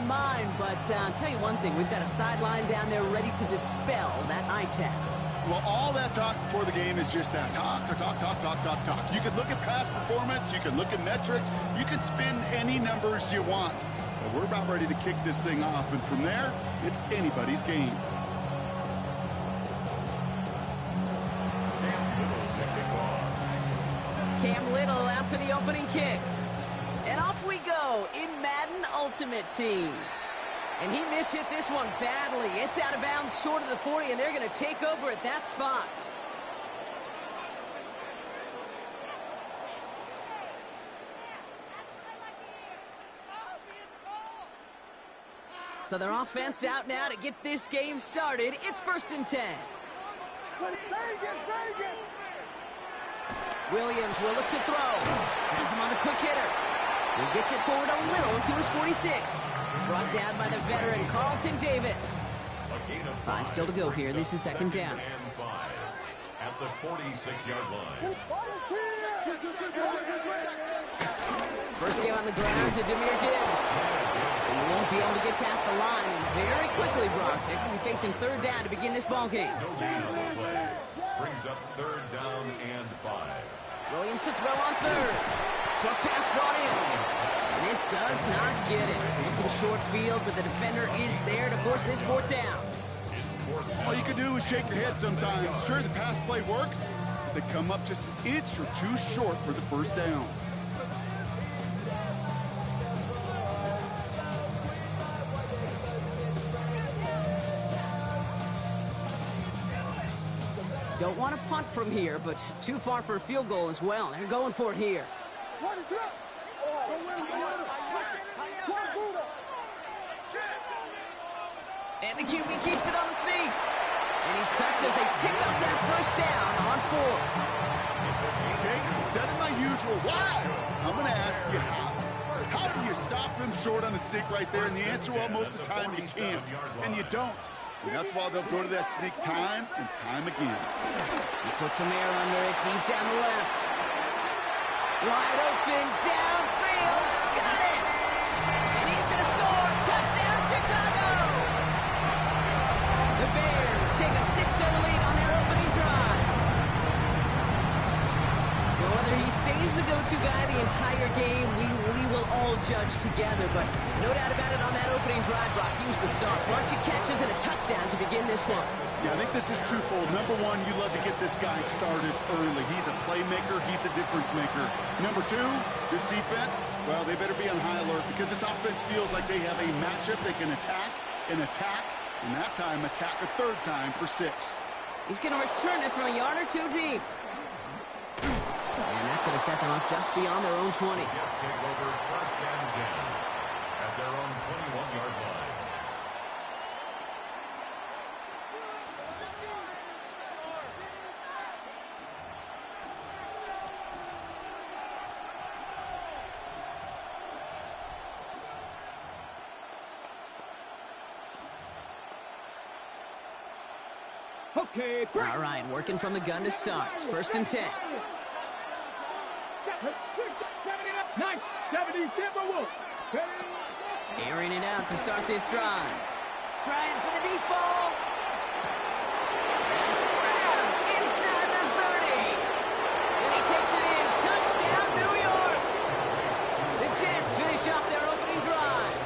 mind, but I'll tell you one thing. We've got a sideline down there ready to dispel that eye test. Well, all that talk before the game is just that. Talk. You can look at past performance. You can look at metrics. You can spin any numbers you want. But we're about ready to kick this thing off, and from there, it's anybody's game. Cam Little out for the opening kick. And off we go in Madden Ultimate Team. And he mishit this one badly. It's out of bounds short of the 40, and they're going to take over at that spot. So their offense out now to get this game started. It's 1st and 10. Williams will look to throw. Has him on the quick hitter. He gets it forward a little to his 46. Brought down by the veteran Carlton Davis. 5 still to go here. This is 2nd down. At the 46-yard line. First game on the ground to Jahmyr Gibbs. And he won't be able to get past the line. And very quickly, Brock, they're going to be facing 3rd down to begin this ball game. No gain on the play. Brings up 3rd down and 5. Williams to throw on 3rd. Short pass brought in. And this does not get it. Looking short field, but the defender is there to force this 4th down. All you can do is shake your head sometimes. Sure, the pass play works, but they come up just an inch or two short for the 1st down. Don't want to punt from here, but too far for a field goal as well. They're going for it here. And the QB keeps it on the sneak. And he's touched as they pick up that 1st down on 4. Okay, instead of my usual why, I'm going to ask you how do you stop them short on the sneak right there? And the answer, well, most of the time you can't, and you don't. And that's why they'll go to that sneak time and time again. He puts some air under it, deep down the left. Wide open, downfield, got it! And he's going to score, touchdown Chicago! The Bears take a 6-0 lead on their opening drive. Well, whether he stays the go-to guy the entire game, we will all judge together, but no doubt about it on that opening drive, Brock. He was the star. Bunch of catches and a touchdown to begin this one. Yeah, I think this is twofold. Number one, you love to get this guy started early. He's a playmaker. He's a difference maker. Number two, this defense, well, they better be on high alert because this offense feels like they have a matchup they can attack, and that time attack a 3rd time for 6. He's going to return it from a yard or 2 deep. And that's going to set them up just beyond their own 20. Jets take over 1st and 10 at their own 21-yard line. Okay, all right, working from the gun to start. 1st and 10. Nice. 70, Timberwolves. Airing it out to start this drive. Trying for the deep ball. And it's grabbed inside the 30. And he takes it in. Touchdown, New York. The Jets finish off their opening drive.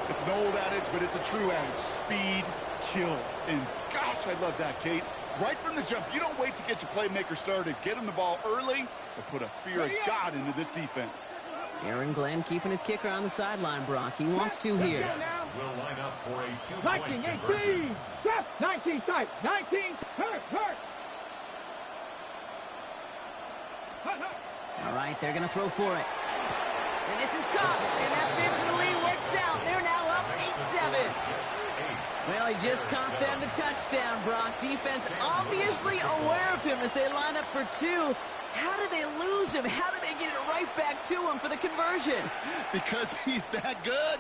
It's an old adage, but it's a true adage. Speed kills. And gosh, I love that, Kate. Right from the jump, you don't wait to get your playmaker started. Get him the ball early and put a fear of God into this defense. Aaron Glenn keeping his kicker on the sideline, Brock. He wants to here. Will line up for a 19, 2-point conversion. 18. Step. 19 tight. 19. Hurt. All right, they're going to throw for it. And this is caught. And that 5th lead works out. They're now up 8-7. Well, he just caught them the touchdown, Brock. Defense obviously aware of him as they line up for 2. How did they lose him? How did they get it right back to him for the conversion? Because he's that good.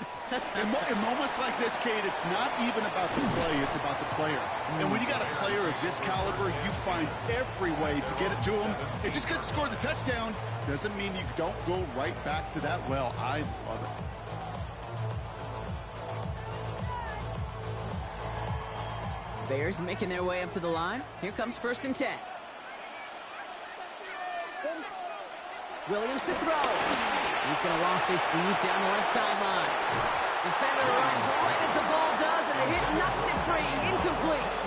In moments like this, Kate, it's not even about the play, it's about the player. And when you got a player of this caliber, you find every way to get it to him. And just because he scored the touchdown doesn't mean you don't go right back to that well. I love it. Bears making their way up to the line. Here comes 1st and 10. Williams to throw. He's going to loft this deep down the left sideline. Defender arrives right as the ball does, and the hit knocks it free. Incomplete.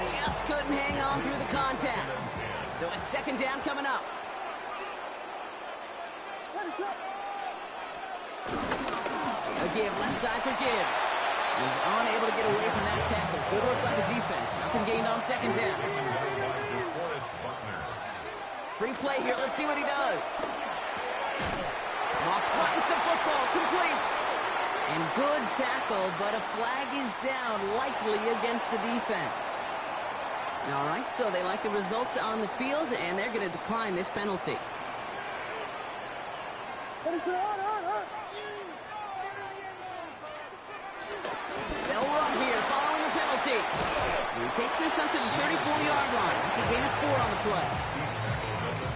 Just couldn't hang on through the contact. So it's 2nd down coming up. A give left side for Gibbs. He's unable to get away from that tackle. Good work by the defense. Nothing gained on 2nd down. Free play here. Let's see what he does. Moss finds the football. Complete. And good tackle, but a flag is down, likely against the defense. All right, so they like the results on the field, and they're going to decline this penalty. They'll run here following the penalty. And he takes this up to the 34-yard line. It's a gain of 4 on the play.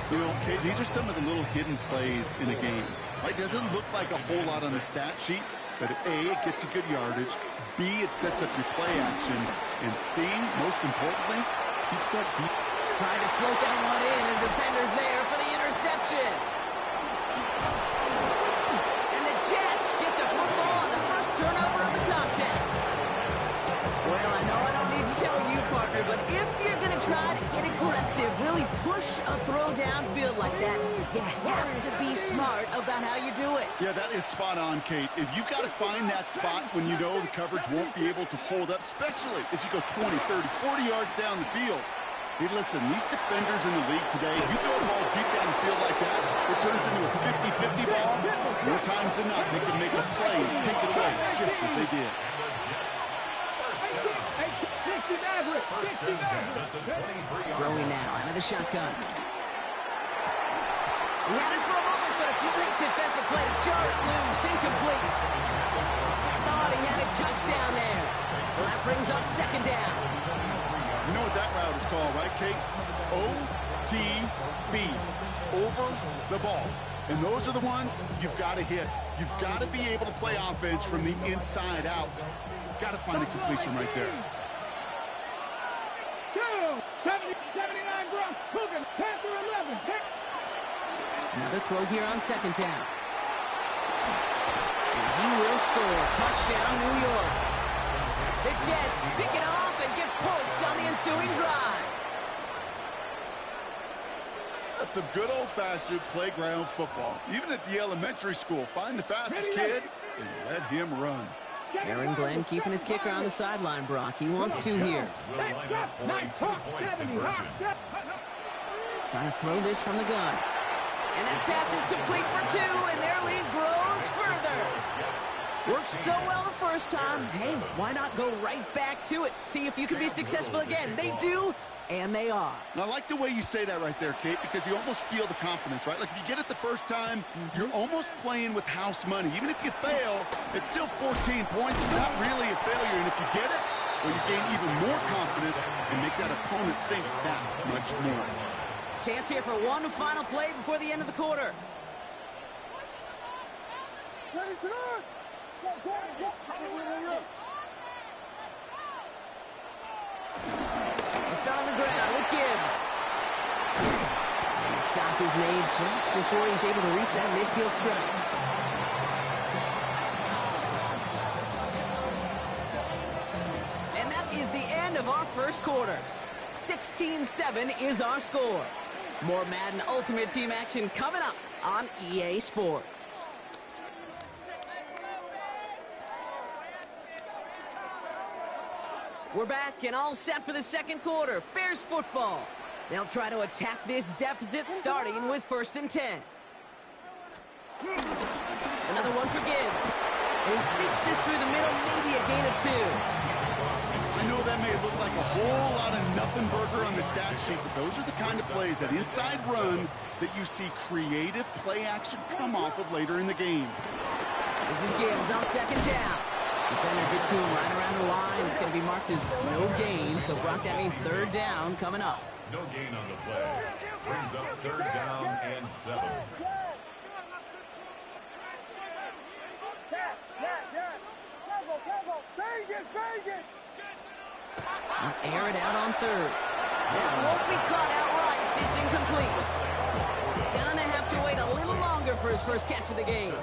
You know, Kate, these are some of the little hidden plays in a game. Right? Doesn't look like a whole lot on the stat sheet, but A, it gets you good yardage. B, it sets up your play action. And C, most importantly, keeps that deep. Trying to float that one in, and the defender's there for the interception. And the Jets get the football on the first turnover of the contest. Well, I know I don't need to tell you, partner, but if you're going to try to get aggressive, really push a throw downfield like that, you have to be smart about how you do it. Yeah, that is spot on, Kate. If you've got to find that spot when you know the coverage won't be able to hold up, especially as you go 20, 30, 40 yards down the field. Hey, listen, these defenders in the league today, if you throw a ball deep down the field like that, it turns into a 50-50 ball. More times than not, they can make a play and take it away, just as they did. Throwing now out of the shotgun. He had it for a moment, but a great defensive play to jar it loose. Incomplete. Thought he had a touchdown there. So that brings up 2nd down. You know what that route is called, right, Kate? OTB. Over the ball. And those are the ones you've got to hit. You've got to be able to play offense from the inside out. Got to find a completion right there. 79 Bronx, Hogan, Panther 11. Another throw here on 2nd down. And he will score. Touchdown, New York. The Jets pick it off and get points on the ensuing drive. That's some good old-fashioned playground football. Even at the elementary school, find the fastest kid and let him run. Aaron Glenn keeping his kicker on the sideline, Brock. He wants to here. Trying to throw this from the gun. And that pass is complete for 2, and their lead grows further. Worked so well the first time. Hey, why not go right back to it? See if you can be successful again. They do, and they are. I like the way you say that right there, Kate, because you almost feel the confidence, right? Like if you get it the first time, you're almost playing with house money. Even if you fail, it's still 14 points. It's not really a failure. And if you get it, well, you gain even more confidence and make that opponent think that much more. Chance here for one final play before the end of the quarter. We'll start on the ground with Gibbs. And the stop is made just before he's able to reach that midfield strike. And that is the end of our first quarter. 16-7 is our score. More Madden Ultimate Team action coming up on EA Sports. We're back and all set for the second quarter. Bears football. They'll try to attack this deficit starting with 1st and 10. Another one for Gibbs. And he sneaks this through the middle, maybe a gain of 2. I know that may look like a whole lot of nothing burger on the stat sheet, but those are the kind of plays, that inside run, that you see creative play action come off of later in the game. This is Gibbs on second down. Defender gets to him right around the line. It's going to be marked as no gain, so Brock, that means third down coming up. No gain on the play. Brings up third down and 7. Air it out on third. That won't be caught outright. It's incomplete. Gonna have to wait a little longer for his first catch of the game.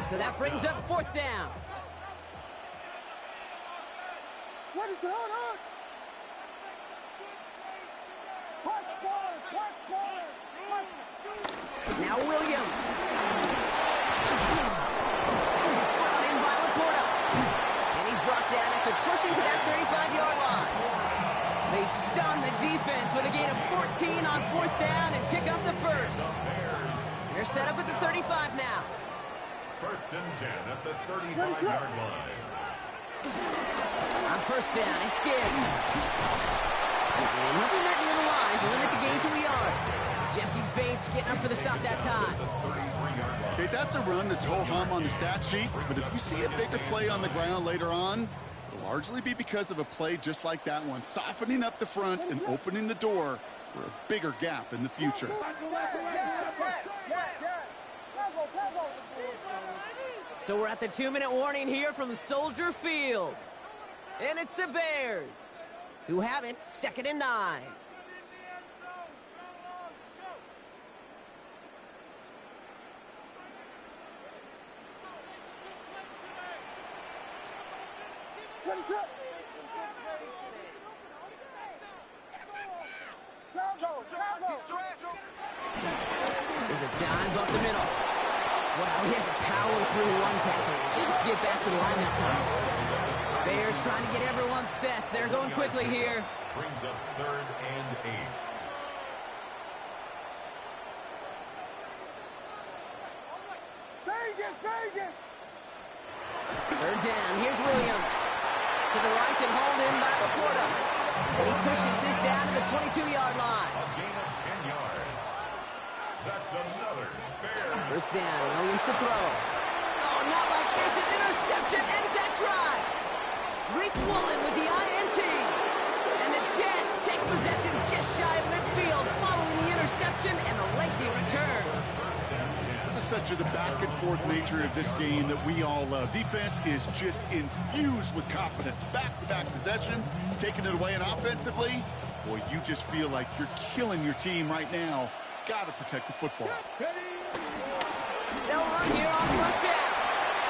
So that brings up fourth down. What is it? Hold on. Now Williams. This is brought in by Laporta. And he's brought down after pushing to that 35-yard line. They stun the defense with a gain of 14 on fourth down and pick up the first. They're set up at the 35 now. First and 10 at the 35-yard line. On first down, it's Gibbs. And he'll be met near the line to limit the gain to a yard. Jesse Bates getting up for the stop that time. Okay, that's a run that's ho-hum on the stat sheet, but if you see a bigger play on the ground later on, it'll largely be because of a play just like that one, softening up the front and opening the door for a bigger gap in the future. So we're at the 2-minute warning here from Soldier Field. And it's the Bears, who have it, 2nd and 9. There's a dive up the middle. Wow, he had to power through one tackle just to get back to the line that time. Bears trying to get everyone set. They're going quickly here. Brings up third and 8. Third down. Here's Williams. To the right and hauled in by Laporta. And he pushes this down to the 22-yard line. A gain of 10 yards. That's another Bears. First down. Williams to throw. Oh, not like this. An interception ends that drive. Rick Woolen with the INT. And the Jets take possession just shy of midfield following the interception and the lengthy return. This is such the back-and-forth nature of this game that we all love. Defense is just infused with confidence. Back-to-back possessions, taking it away, and offensively, boy, you just feel like you're killing your team right now. Got to protect the football. They'll run here on first down.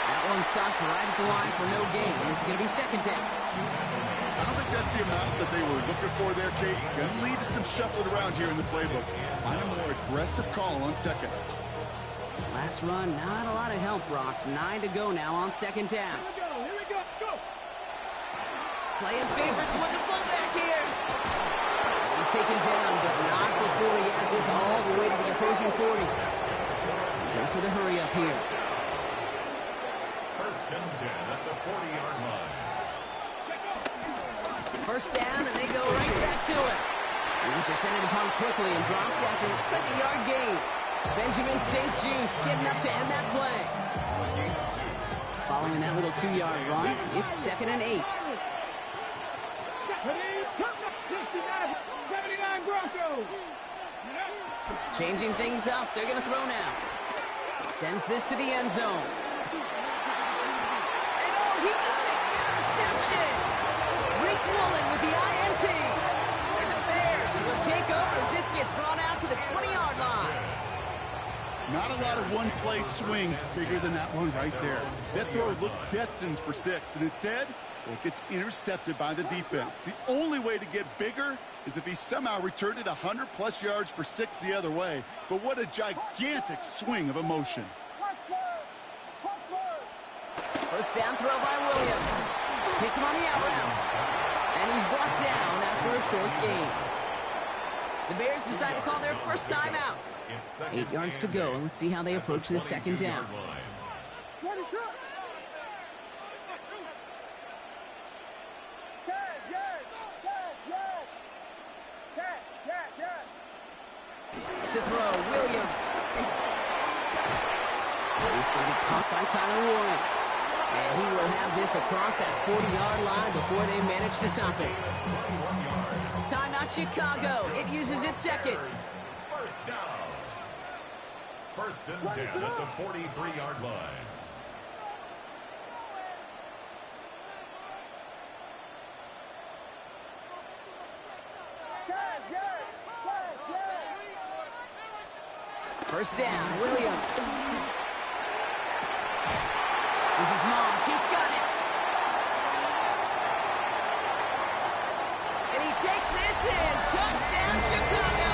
That one stopped right at the line for no gain. This is going to be second down. I don't think that's the amount that they were looking for there, Kate. Going to lead to some shuffling around here in the playbook. Find a more aggressive call on second. Last run, not a lot of help, Brock. 9 to go now on second down. Here we go. Go. Playing favorites with the fullback here. He's taken down, but not before he has this all the way to the opposing 40. Dose of the hurry up here. First and 10 at the 40-yard line. First down, and they go right back to it. He's descended upon quickly and dropped after looks like a yard gain. Benjamin St. Just getting up to end that play. Following that little 2-yard run, it's 2nd and 8. 79 Broncos. Changing things up, they're going to throw now. Sends this to the end zone. And oh, he got it! Interception! Rick Woolen with the INT. And the Bears will take over as this gets brought out to the 20-yard line. Not a lot of one-play swings bigger than that one right there. That throw looked destined for 6, and instead, well, it gets intercepted by the defense. The only way to get bigger is if he somehow returned it 100-plus yards for 6 the other way. But what a gigantic swing of emotion. First down throw by Williams. Hits him on the out route. And he's brought down after a short gain. The Bears decide to call their first timeout. 8 yards to go. Let's see how they approach this second down. To throw, Williams. He's going to be caught by Tyler Warren. And he will have this across that 40-yard line before they manage to stop it. Timeout Chicago. It uses its seconds. First down. First and 10 at the 43-yard line. First down, Williams. This is Moss. He's got it. And he takes this in. Touchdown, Chicago.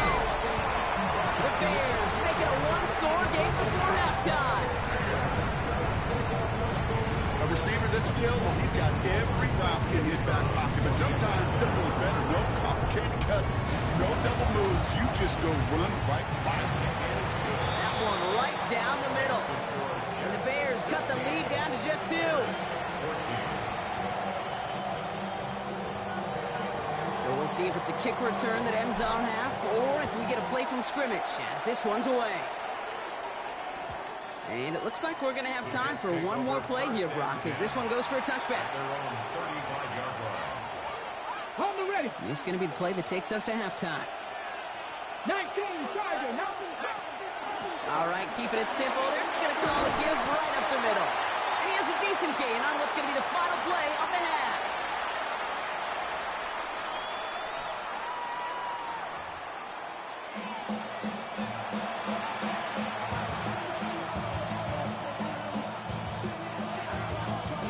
The Bears make it a one-score game before halftime. A receiver this skilled, well, he's got every route in his back pocket. But sometimes simple is better. No complicated cuts, no double moves. You just go run right by him. One right down the middle. And the Bears cut the lead down to just 2. So we'll see if it's a kick return that ends on half or if we get a play from scrimmage as this one's away. And it looks like we're going to have time for one more play here, Brock, as this one goes for a touchback. Hold the ready. This is going to be the play that takes us to halftime. 19, Charger. All right, keeping it simple. They're just going to call a give right up the middle. And he has a decent gain on what's going to be the final play of the half.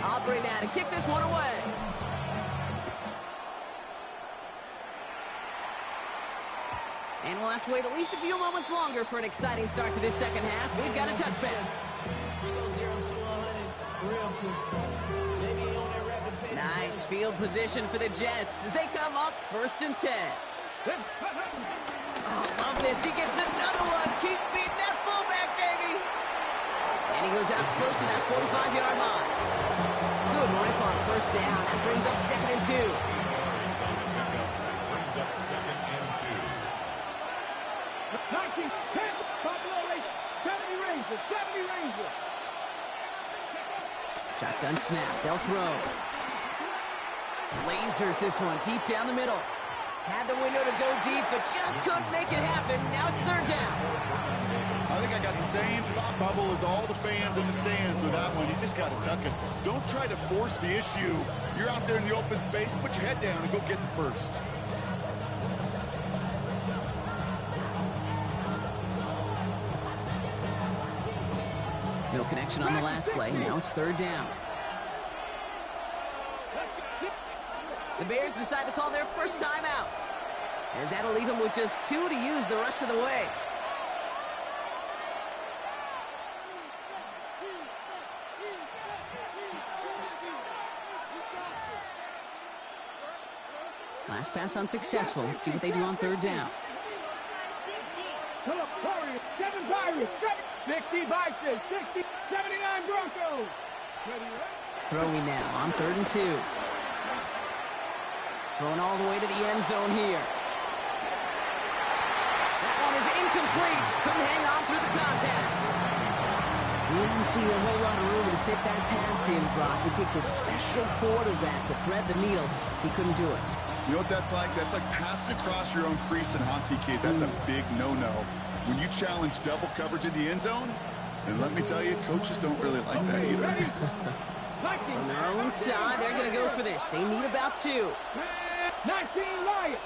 Aubrey now to kick this one away. And we'll have to wait at least a few moments longer for an exciting start to this second half. We've got a touchback. Nice field position for the Jets as they come up first and 10. Oh, love this. He gets another one. Keep feeding that fullback, baby. And he goes out close to that 45-yard line. Good rip on first down. That brings up second and 2. Brings up second and 2. 19, 10, Buffalo Race, 70 Rangers, 70 Rangers. Shotgun snap, they'll throw. Lasers this one, deep down the middle. Had the window to go deep, but just couldn't make it happen. Now it's third down. I think I got the same thought bubble as all the fans in the stands with that one. You just got to tuck it. Don't try to force the issue. You're out there in the open space, put your head down and go get the first. No connection on the last play. Now it's third down. The Bears decide to call their first timeout, as that'll leave them with just 2 to use the rest of the way. Last pass unsuccessful. Let's see what they do on third down. 7 Pirates, 60 Bison, 60, 79 Broncos. Throwing now on third and 2. Throwing all the way to the end zone here. That one is incomplete. Couldn't hang on through the contact. Didn't see a whole lot of room to fit that pass in, Brock. It takes a special quarterback to thread the needle. He couldn't do it. You know what that's like? That's like passing across your own crease in hockey, kid. That's a big no-no. When you challenge double coverage in the end zone, and let me tell you, coaches don't really like that either. On their own side, they're going to go for this. They need about 2. 19 Lions.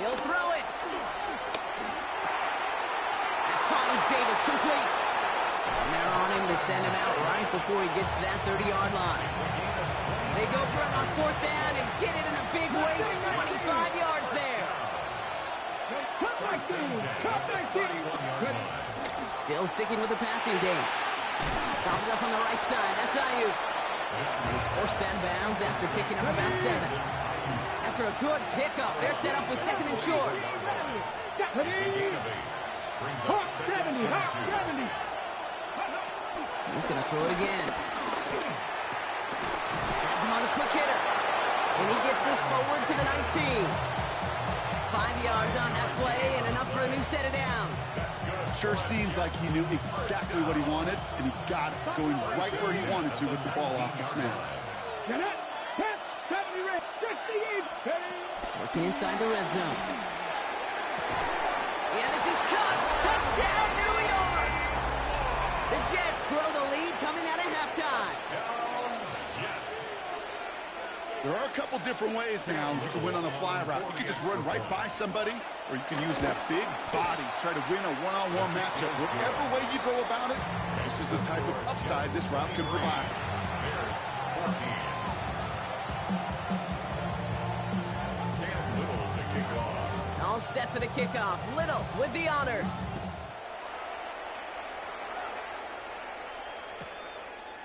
He'll throw it. That finds Davis complete. And they're on him to send him out right before he gets to that 30-yard line. They go for it on fourth down and get it in a big way. 25 yards there. Still sticking with the passing game. Gobbled up on the right side. That's Ayuk. And he's forced out of bounds after picking up about 7. After a good pickup, they're set up with second and short. He's going to throw it again. Has him on a quick hitter. And he gets this forward to the 19. 5 yards on that play and enough for a new set of downs. Sure seems like he knew exactly what he wanted, and he got it going right where he wanted to with the ball off the snap. Working inside the red zone. Yeah, this is caught. Touchdown, New York! The Jets grow the lead coming out of halftime. There are a couple different ways now you can win on a fly route. You can just run right by somebody, or you can use that big body, try to win a one-on-one matchup. Whatever way you go about it, this is the type of upside this route can provide. Bears 14. Little to kick off. All set for the kickoff. Little with the honors.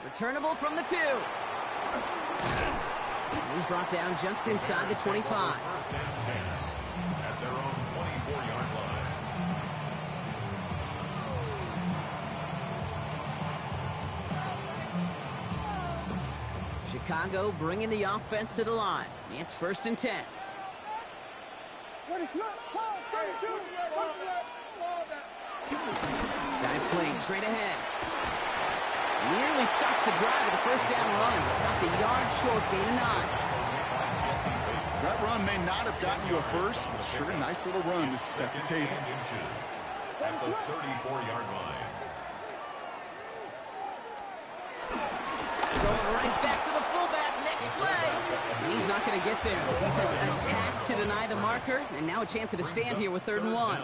Returnable from the 2. And he's brought down just inside the 25. First and 10 at their own 24-yard line. Chicago bringing the offense to the line. It's first and 10. Dive play straight ahead. Nearly stops the drive of the first down run. Stopped a yard short, gain of 9. That run may not have gotten you a first, but sure a nice little run to set the table. At the 34-yard line. Going right back to the fullback. Next play. And he's not going to get there. The defense attacked to deny the marker, and now a chance at a stand here with 3rd and 1.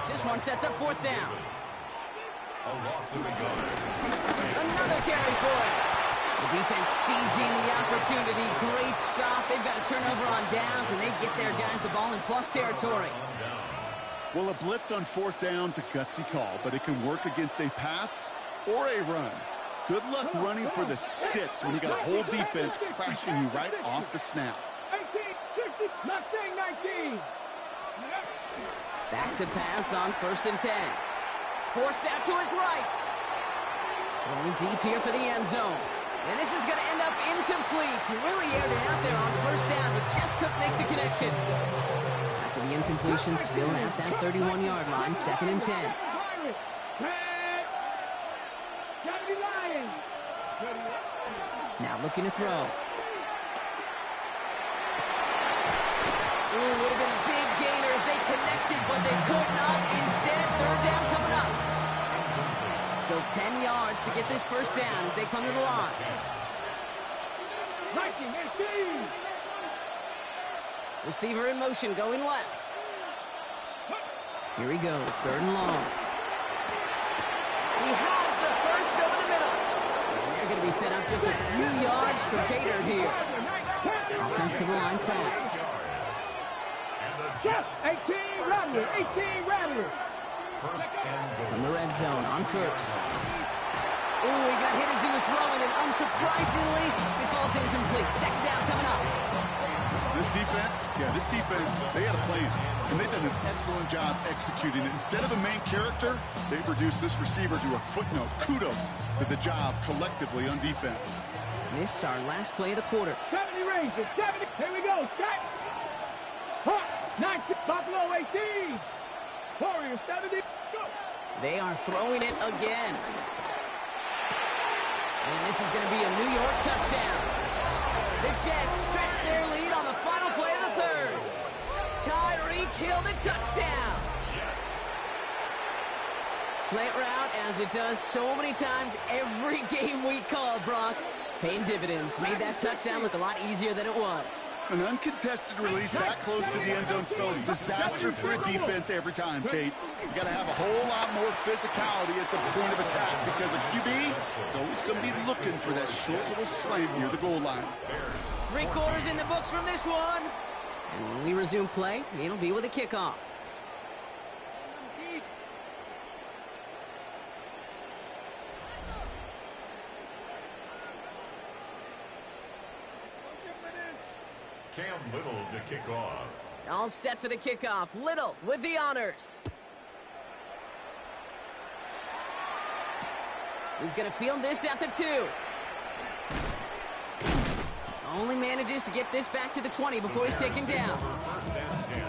This one sets up 4th down. A loss of a yard. Another carry for it. The defense seizing the opportunity. Great stop. They've got a turnover on downs, and they get their guys the ball in plus territory. Well, a blitz on 4th down's a gutsy call, but it can work against a pass or a run. Good luck running for the sticks when you got a whole defense crashing you right off the snap. 19. Back to pass on 1st and 10. Forced out to his right. Going deep here for the end zone. And this is going to end up incomplete. He really aired it out there on 1st down, but just couldn't make the connection. After the incompletion, still at that 31-yard line, 2nd and 10. Now looking to throw. Ooh, would have been a big gainer if they connected, but they could not. Instead, 3rd down coming up. So 10 yards to get this 1st down as they come to the line. Receiver in motion, going left. Here he goes, 3rd and long. He has the first over the middle. And they're going to be set up just a few yards for Gator here. Offensive line fast. 18 Rattler. From the red zone on 1st. Ooh, he got hit as he was throwing, and unsurprisingly, it falls incomplete. 2nd down coming up. This defense, they had a plan, and they've done an excellent job executing it. Instead of a main character, they've reduced this receiver to a footnote. Kudos to the job collectively on defense. This our last play of the quarter. 70 Rangers, 70. Here we go. Set. 19. Buffalo 18. Warriors 70. Go. They are throwing it again. And this is going to be a New York touchdown. The Jets stretch their lead on the final play of the 3rd. Tyreek Hill the touchdown. Slant route, as it does so many times every game we call, Brock. Paying dividends. Made that touchdown look a lot easier than it was. An uncontested release that close to the end zone spells disaster for a defense every time, Kate. You got to have a whole lot more physicality at the point of attack because a QB is always going to be looking for that short little slant near the goal line. 3 quarters in the books from this one. And when we resume play, it'll be with a kickoff. Cam Little to kick off. All set for the kickoff. Little with the honors. He's going to field this at the 2. Only manages to get this back to the 20 before he's taken down. First and 10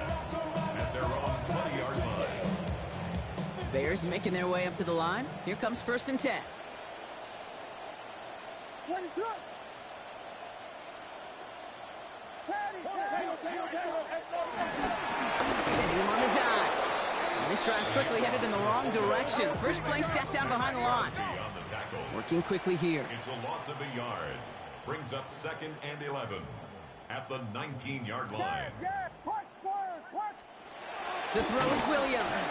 at their own 20-yard line. Bears making their way up to the line. Here comes 1st and 10. What is up? Setting him on the dive. And this drive's quickly headed in the wrong direction. First play sat down behind the line. On the tackle. Working quickly here. It's a loss of a yard. Brings up 2nd and 11 at the 19-yard line. To throw is Williams.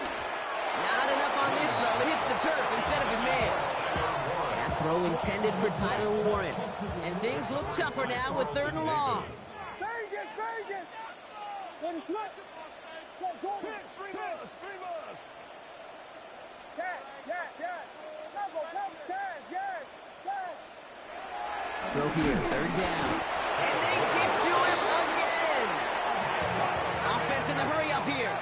Not enough on this throw. It hits the turf instead of his man. That throw intended for Tyler Warren. And things look tougher now with 3rd and long. Throw here, 3rd down. And they get to him again. Offense in the hurry up here.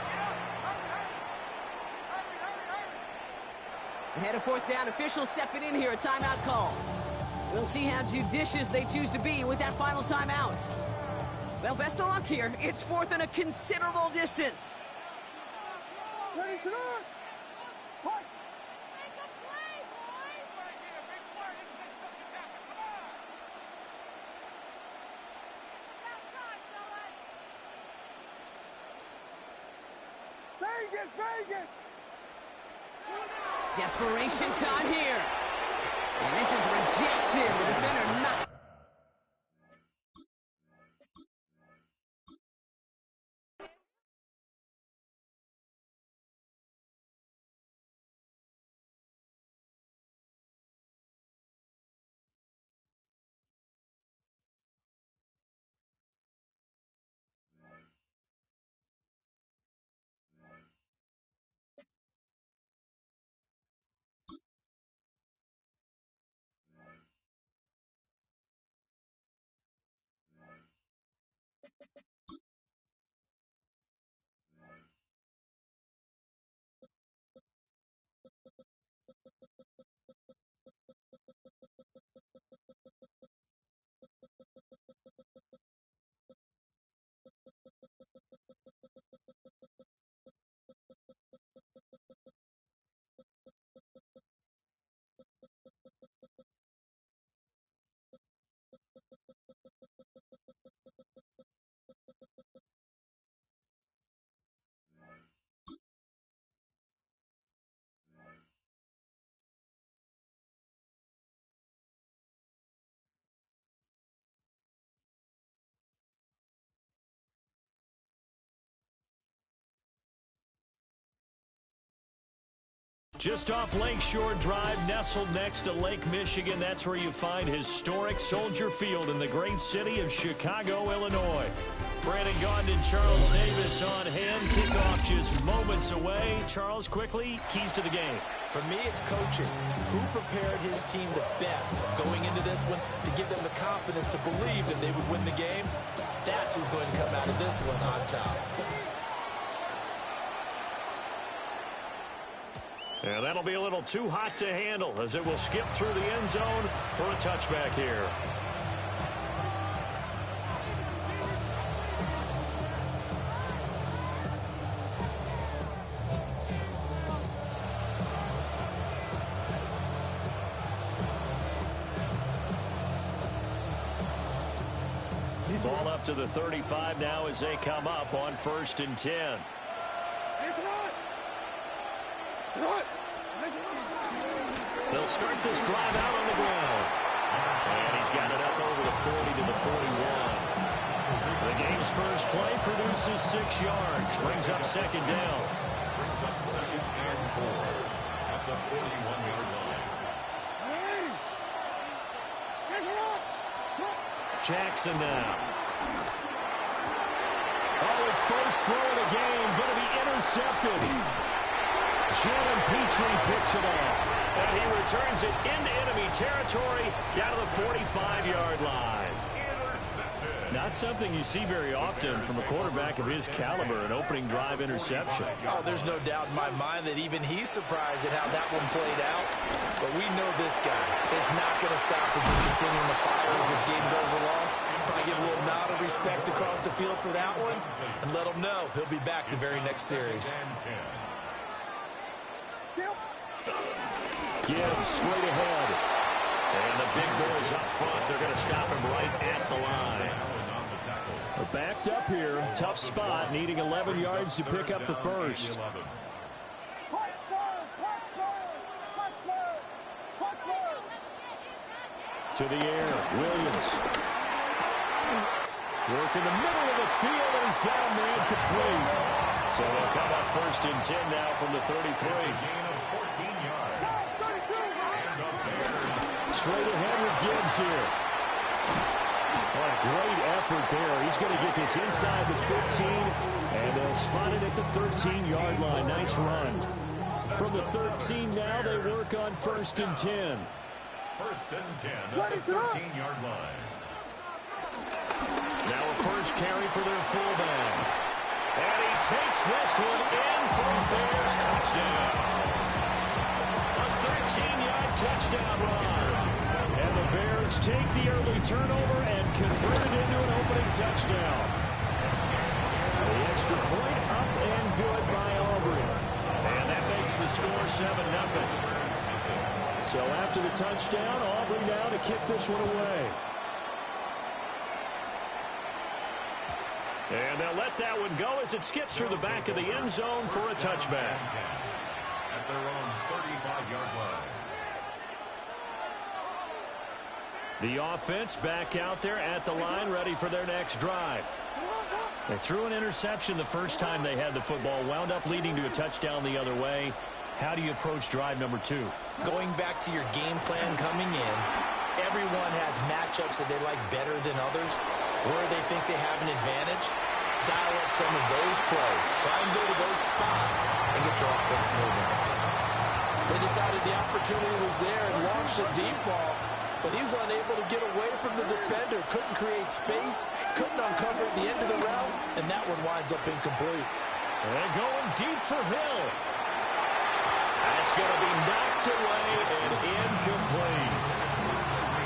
Ahead of 4th down, officials stepping in here, a timeout call. We'll see how judicious they choose to be with that final timeout. Well, best of luck here. It's 4th and a considerable distance. Ready to run. Push. Vegas. Desperation time here. And this is rejected. The defender not. Just off Lakeshore Drive, nestled next to Lake Michigan, that's where you find historic Soldier Field in the great city of Chicago, Illinois. Brandon Gaudin, Charles Davis on hand. Kickoff just moments away. Charles, quickly, keys to the game. For me, it's coaching. Who prepared his team the best going into this one to give them the confidence to believe that they would win the game? That's who's going to come out of this one on top. And that'll be a little too hot to handle as it will skip through the end zone for a touchback here. Ball up to the 35 now as they come up on 1st and 10. They'll start this drive out on the ground. And he's got it up over the 40 to the 41. The game's first play produces 6 yards. Brings up 2nd down. Brings up 2nd and 4 at the 41-yard line. Jackson now. Oh, his first throw of the game going to be intercepted. Shannon Petrie picks it up. And he returns it into enemy territory down to the 45-yard line. Intercepted. Not something you see very often from a quarterback of his caliber, an opening drive interception. Oh, there's no doubt in my mind that even he's surprised at how that one played out. But we know this guy is not going to stop if he's continuing to fire as this game goes along. Probably give a little nod of respect across the field for that one and let him know he'll be back the very next series. Gibbs straight ahead. And the big boys up front, they're going to stop him right at the line. We're backed up here. Tough spot, needing 11 yards to pick up the first. To the air, Williams. Work in the middle of the field, and he's got a man complete. So they'll come up 1st and 10 now from the 33. Straight ahead with Gibbs here. What a great effort there. He's going to get this inside the 15, and they'll spot it at the 13-yard line. Nice run. From the 13 now, they work on 1st and 10. 1st and 10 at the 13-yard line. Now a first carry for their fullback. And he takes this one in for a Bears touchdown. A 13-yard touchdown run. And the Bears take the early turnover and convert it into an opening touchdown. The extra point up and good by Aubrey. And that makes the score 7-0. So after the touchdown, Aubrey now to kick this one away. And they'll let that one go as it skips through the back of the end zone for a touchback. At their own 35-yard line. The offense back out there at the line, ready for their next drive. They threw an interception the first time they had the football, wound up leading to a touchdown the other way. How do you approach drive number 2? Going back to your game plan coming in, everyone has matchups that they like better than others, where they think they have an advantage. Dial up some of those plays. Try and go to those spots and get your offense moving. They decided the opportunity was there and launched a deep ball, but he was unable to get away from the defender. Couldn't create space, couldn't uncover at the end of the route, and that one winds up incomplete. And going deep for Hill. That's going to be knocked away and incomplete.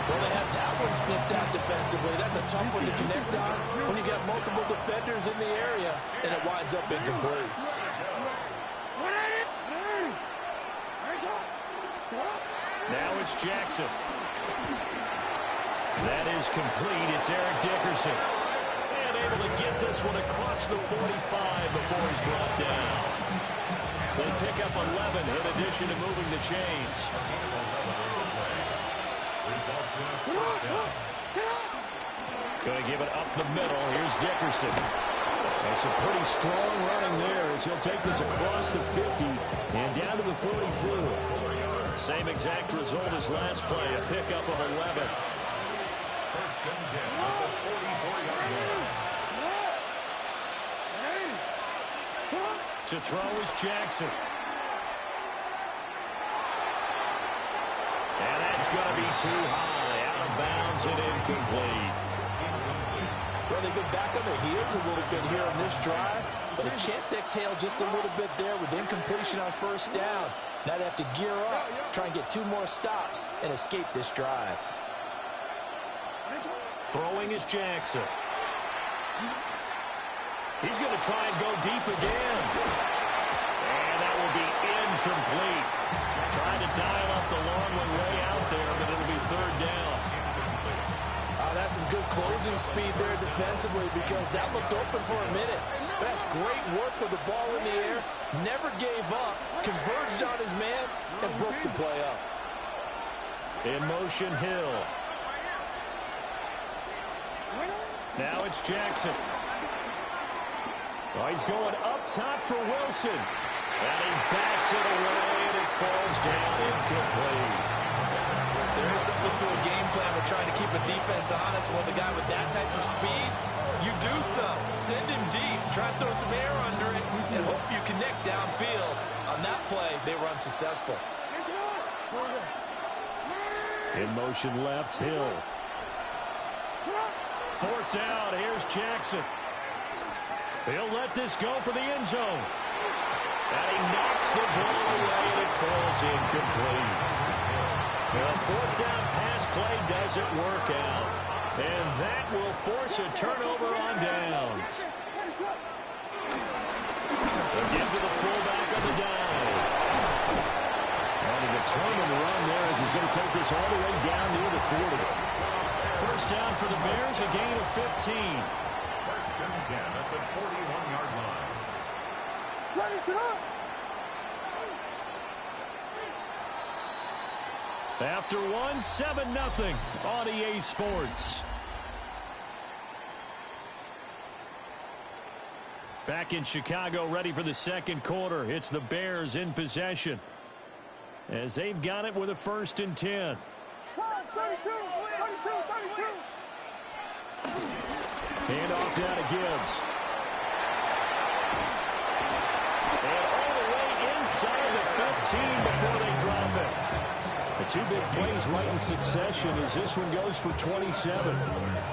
Well, they had that one snipped out defensively. That's a tough one to connect on when you got multiple defenders in the area, and it winds up incomplete. Now it's Jackson. That is complete. It's Eric Dickerson. And able to get this one across the 45 before he's brought down. They pick up 11 in addition to moving the chains. Going to give it up the middle. Here's Dickerson. And some pretty strong running there as he'll take this across the 50 and down to the 44. Same exact result as last play, a pickup of 11. 1st and 10 at the 44-yard line. To throw is Jackson. And that's going to be too high. Out of bounds and incomplete. Well, they've been back on their heels a little bit here on this drive, but a chance to exhale just a little bit there with incompletion on 1st down. Now they have to gear up, try and get 2 more stops, and escape this drive. Throwing is Jackson. He's going to try and go deep again. And that will be incomplete. Trying to dial up the long one way out there, but it'll be 3rd down. That's some good closing speed there defensively because that looked open for a minute. That's great work with the ball in the air. Never gave up. Converged on his man and broke the play up. In motion, Hill. Now it's Jackson. Oh, he's going up top for Wilson. And he backs it away, and it falls down incomplete. There is something to a game plan with trying to keep a defense honest. With a guy with that type of speed, you do so. Send him deep. Try to throw some air under it and hope you connect downfield. On that play, they were unsuccessful. In motion left, Hill. 4th down. Here's Jackson. He'll let this go for the end zone. And he knocks the ball away, and it falls incomplete. The 4th down pass play doesn't work out. And that will force a turnover on downs. Again to the fullback on the dive. And a determined run there as he's going to take this all the way down near the 40. 1st down for the Bears, a gain of 15. 1st and 10 at the 41-yard line. After 7-0 on EA Sports. Back in Chicago, ready for the 2nd quarter. It's the Bears in possession as they've got it with a 1st and 10. 32. Hand off now to Gibbs. And all the way inside the 15 before they drop it. The 2 big plays right in succession as this one goes for 27.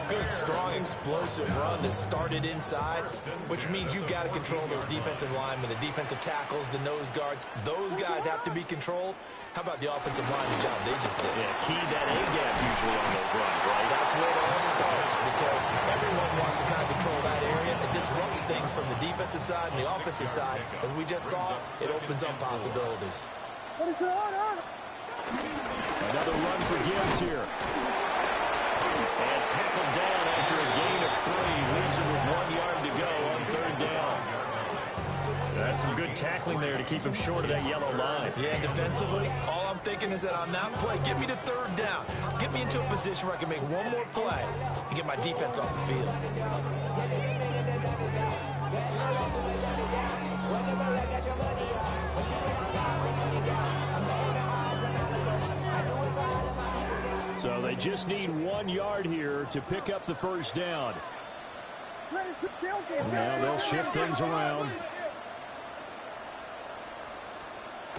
Good, strong, explosive run that started inside, which means you've got to control those defensive linemen, the defensive tackles, the nose guards. Those guys have to be controlled. How about the offensive line, the job they just did? Yeah, key that A-gap usually on those runs, right? That's where it all starts because everyone wants to kind of control that area. It disrupts things from the defensive side and the offensive side. As we just saw, it opens up possibilities. Another run for Gibbs here. And tackled down after a gain of 3. Leaves him with 1 yard to go on 3rd down. That's some good tackling there to keep him short of that yellow line. Yeah, defensively, all I'm thinking is that on that play, get me to 3rd down. Get me into a position where I can make one more play and get my defense off the field. So they just need 1 yard here to pick up the 1st down. Now they'll shift things around.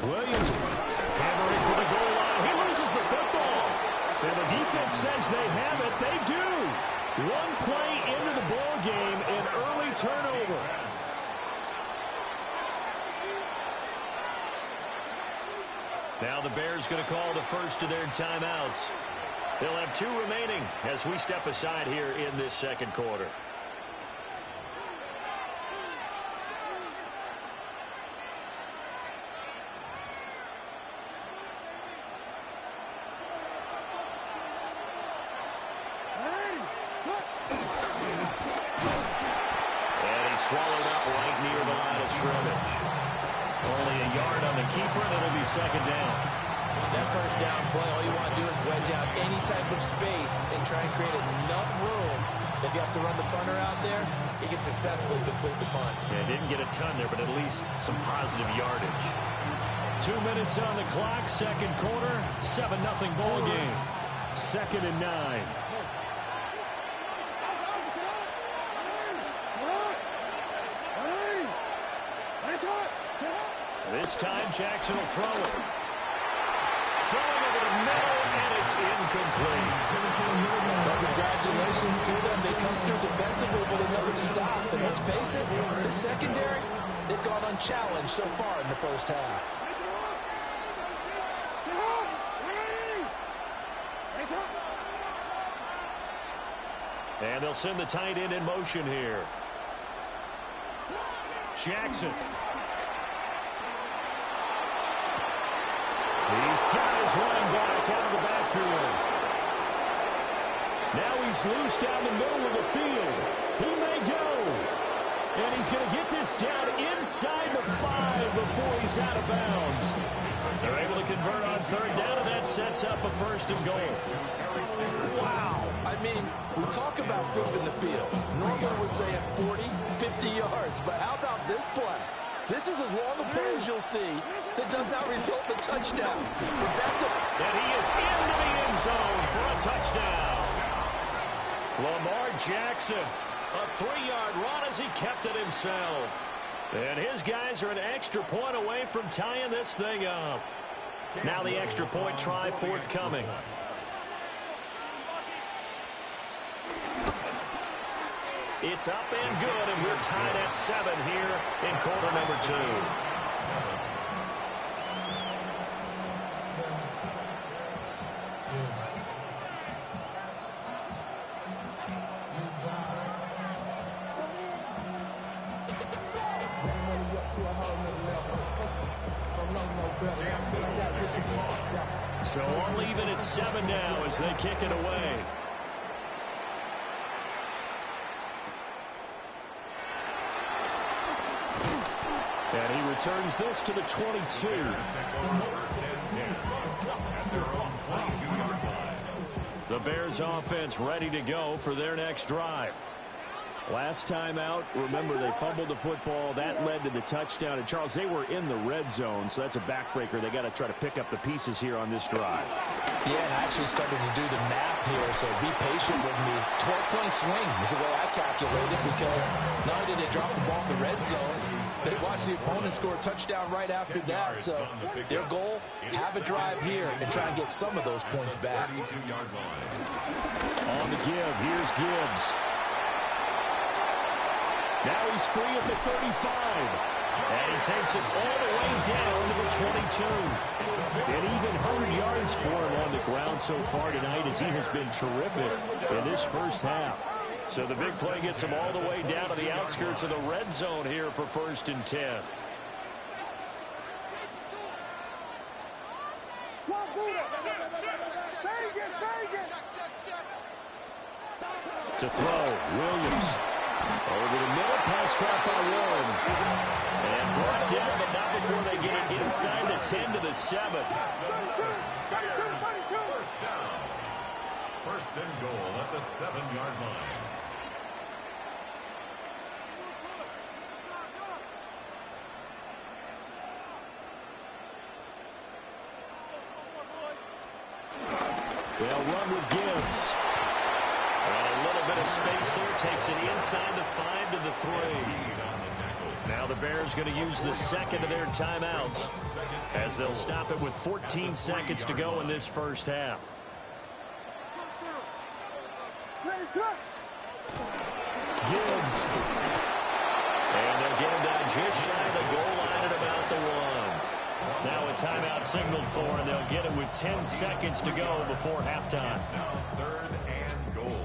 Williams hammering for the goal line. He loses the football. And the defense says they have it. They do. 1 play into the ball game, an early turnover. Now the Bears going to call the first of their timeouts. They'll have 2 remaining as we step aside here in this 2nd quarter. And he's swallowed up right near the line of scrimmage. Only a yard on the keeper, and it'll be 2nd down. That 1st down play, all you want to do is wedge out any type of space and try and create enough room. If you have to run the punter out there, he can successfully complete the punt. Yeah, didn't get a ton there, but at least some positive yardage. 2 minutes on the clock, 2nd quarter, 7-0 ball game. 2nd and 9. This time, Jackson will throw it. Throwing over the middle, and it's incomplete. Well, congratulations to them. They come through defensively with another stop. And let's face it, the secondary, they've gone unchallenged so far in the 1st half. And they'll send the tight end in motion here. Jackson. He's got his running back out of the backfield. Now he's loose down the middle of the field. He may go. And he's going to get this down inside the 5 before he's out of bounds. They're able to convert on 3rd down, and that sets up a 1st and goal. Wow. I mean, we talk about flipping the field. Normally we're saying 40, 50 yards. But how about this play? This is as long a play as you'll see that does not result in a touchdown. And he is into the end zone for a touchdown. Lamar Jackson, a 3-yard run as he kept it himself. And his guys are an extra point away from tying this thing up. Now the extra point try forthcoming. It's up and good, and we're tied at 7 here in quarter number 2. So all even at 7 now as they kick it away. And he returns this to the 22. The Bears offense ready to go for their next drive. Last time out, remember, they fumbled the football. That led to the touchdown. And, Charles, they were in the red zone, so that's a backbreaker. They got to try to pick up the pieces here on this drive. Yeah, and I actually started to do the math here, so be patient with me. 12-point swing is the way I calculated, because not only did they drop the ball in the red zone, they watched the opponent score a touchdown right after that. So their goal, have a drive here and try and get some of those points back. On the give, here's Gibbs. Now he's free at the 35. And he takes it all the way down to the 22. And even 100 yards for him on the ground so far tonight, as he has been terrific in this first half. So the big play gets him all the way down to the outskirts of the red zone here for 1st and 10. To throw, Williams. Over the middle, pass caught by Warren. And brought down, but not before they get it inside the 10 to the 7. First down. 1st and goal at the 7-yard line. They'll run with Gibbs. And a little bit of space there. Takes it inside the 5 to the 3. Now the Bears going to use the second of their timeouts as they'll stop it with 14 seconds to go in this first half. Gibbs. And they'll get him down just shy of the goal line at about the 1. Now a timeout signaled for, and they'll get it with 10 seconds to go before halftime. Now 3rd and goal.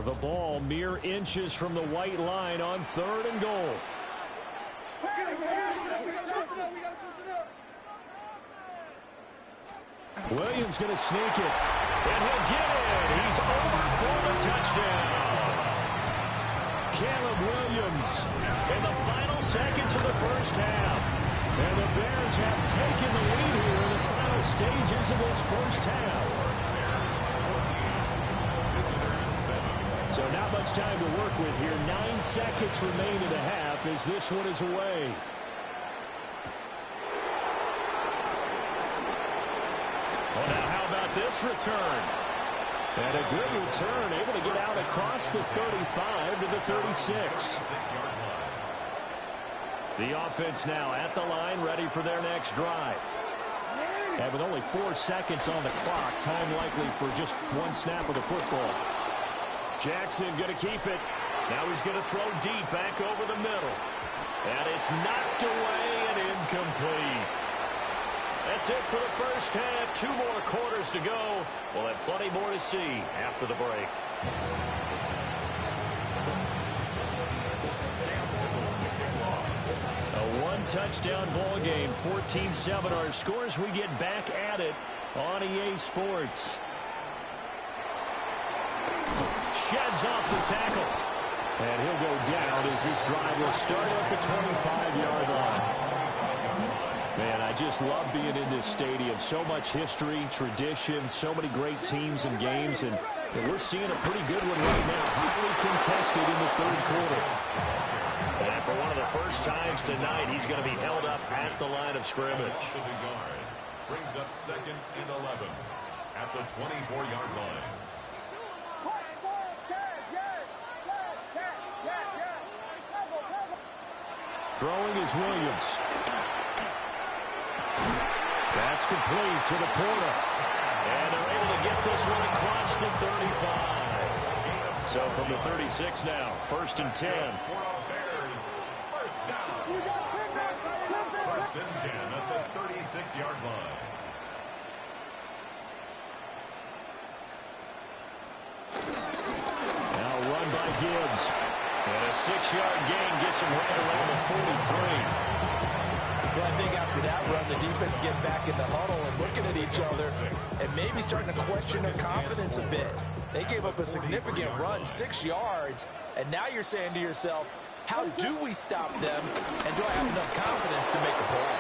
The ball mere inches from the white line on 3rd and goal. Williams going to sneak it, and he'll get it. He's over for the touchdown. Caleb Williams in the final seconds of the first half. And the Bears have taken the lead here in the final stages of this first half. So not much time to work with here. 9 seconds remain in the half as this one is away. Well, now how about this return? And a good return, able to get out across the 35 to the 36. The offense now at the line, ready for their next drive. And with only 4 seconds on the clock, time likely for just one snap of the football. Jackson going to keep it. Now he's going to throw deep back over the middle. And it's knocked away and incomplete. That's it for the first half. 2 more quarters to go. We'll have plenty more to see after the break. A 1-touchdown ball game. 14-7 our scores. We get back at it on EA Sports. Sheds off the tackle. And he'll go down as this drive will start at the 25-yard line. Man, I just love being in this stadium. So much history, tradition, so many great teams and games. And we're seeing a pretty good one right now. Highly contested in the 3rd quarter. And for one of the first times tonight, he's going to be held up at the line of scrimmage. Brings up 2nd and 11 at the 24-yard line. Throwing is Williams. That's complete to the Porter. And they're able to get this one across the 35. So from the 36 now, 1st and 10. First down. First and 10 at the 36-yard line. Now run by Gibbs. And a 6-yard gain gets him right around the 43. Well, I think after that run, the defense get back in the huddle and looking at each other and maybe starting to question their confidence a bit. They gave up a significant run, 6 yards, and now you're saying to yourself, how do we stop them, and do I have enough confidence to make a play?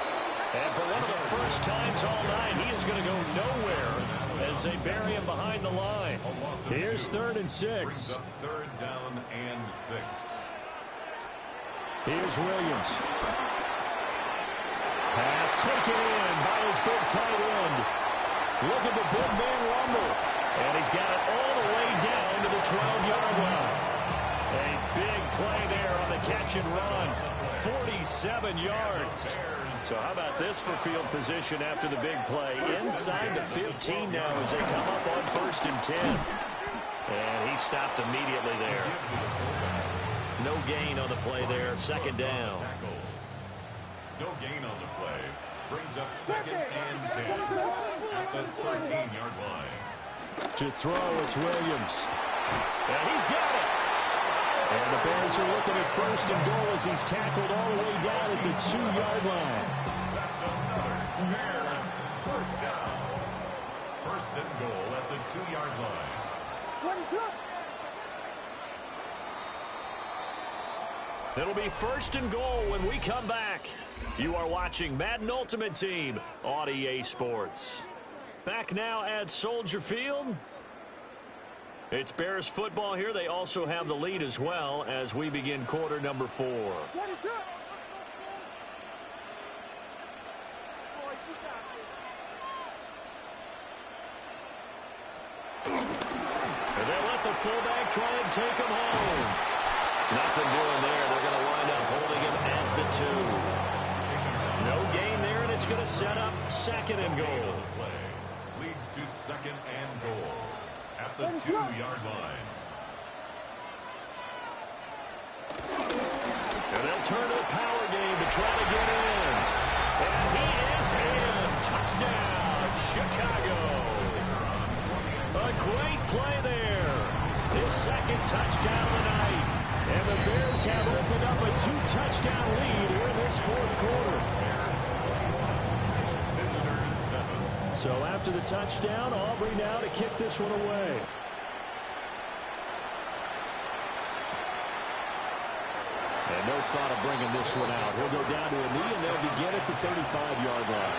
And for one of the first times all night, he is going to go nowhere as they bury him behind the line. Here's 3rd and 6. 3rd down and 6. Here's Williams. Pass taken in by his big tight end. Look at the big man rumble. And he's got it all the way down to the 12-yard line. A big play there on the catch and run. 47 yards. So how about this for field position after the big play? Inside the 15 now as they come up on 1st and 10. And he stopped immediately there. No gain on the play there. 2nd down. No gain on the play. Brings up 2nd and 10 at the 13-yard line. To throw, it's Williams. And he's got it. And the Bears are looking at 1st and goal as he's tackled all the way down at the 2-yard line. That's another Bears 1st down. 1st and goal at the 2-yard line. It'll be 1st and goal when we come back. You are watching Madden Ultimate Team on EA Sports. Back now at Soldier Field. It's Bears football here. They also have the lead as well as we begin quarter number 4. And they let the fullback try and take him home. Nothing doing there. They're going to wind up holding him at the 2. No gain there, and it's going to set up 2nd and goal. Leads to 2nd and goal at the 2-yard line. And they'll turn to the power game to try to get in. And he is in. Touchdown, Chicago. A great play there. His 2nd touchdown of the night. And the Bears have opened up a 2-touchdown lead here in this 4th quarter. So after the touchdown, Aubrey now to kick this one away. And no thought of bringing this one out. He'll go down to a knee, and they'll begin at the 35-yard line.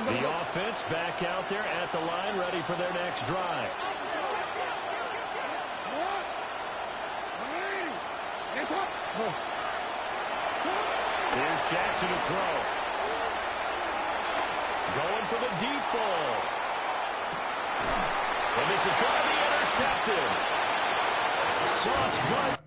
The offense back out there at the line, ready for their next drive. Here's Jackson to throw. Going for the deep ball. And this is going to be intercepted. Sauce Gardner.